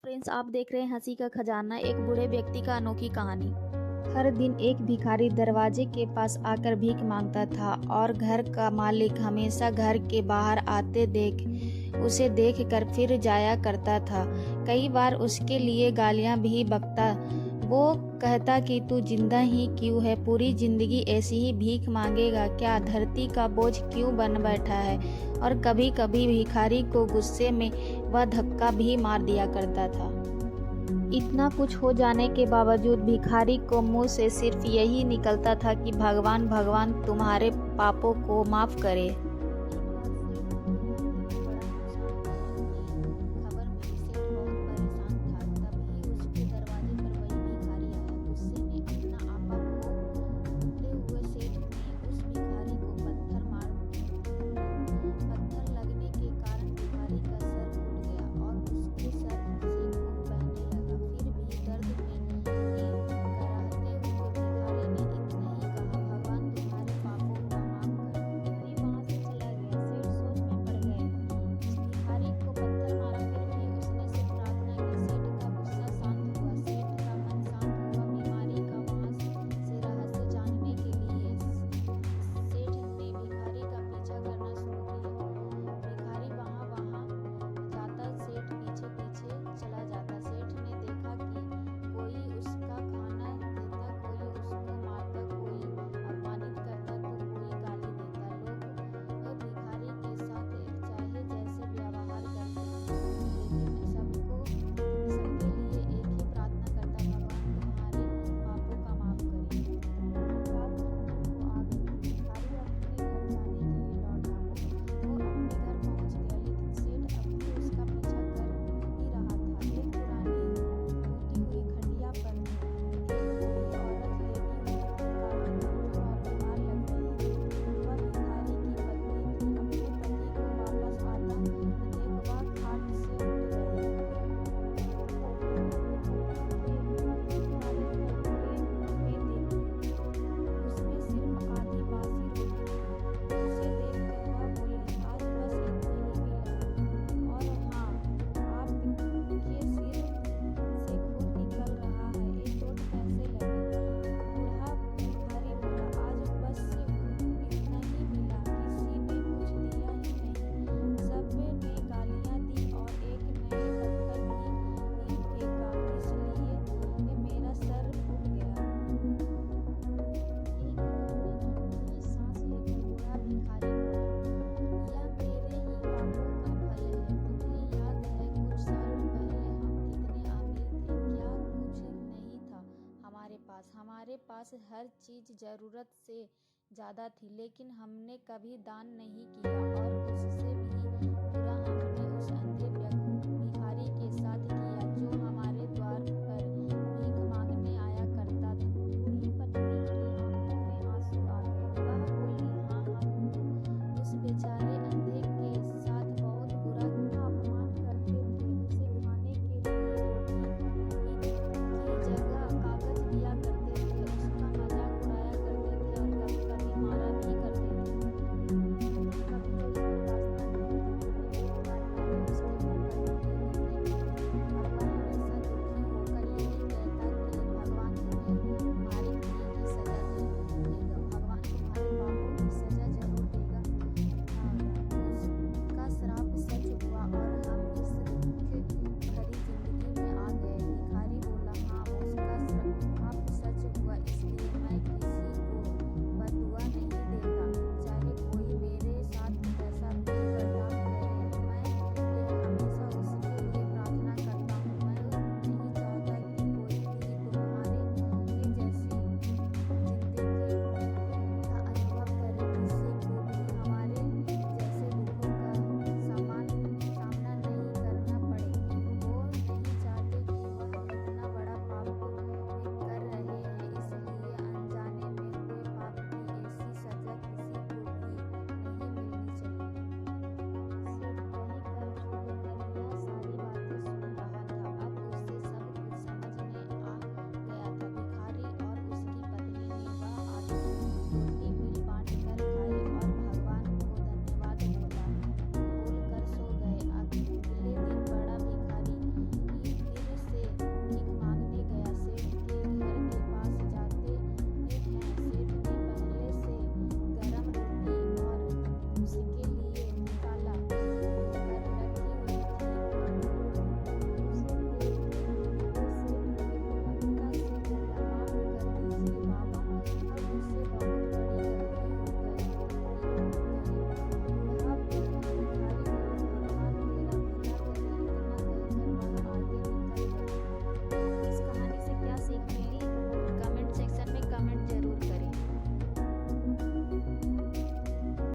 Friends, आप देख रहे हैं हंसी का खजाना, एक बूढ़े व्यक्ति का अनोखी कहानी। हर दिन एक भिखारी दरवाजे के पास आकर भीख मांगता था और घर का मालिक हमेशा घर के बाहर आते देख उसे देख कर फिर जाया करता था। कई बार उसके लिए गालियां भी बकता। वो कहता कि तू जिंदा ही क्यों है, पूरी जिंदगी ऐसी ही भीख मांगेगा क्या, धरती का बोझ क्यों बन बैठा है। और कभी कभी भिखारी को गुस्से में वह धक्का भी मार दिया करता था। इतना कुछ हो जाने के बावजूद भिखारी को मुंह से सिर्फ यही निकलता था कि भगवान भगवान तुम्हारे पापों को माफ करे। हमारे पास हर चीज़ ज़रूरत से ज़्यादा थी, लेकिन हमने कभी दान नहीं किया और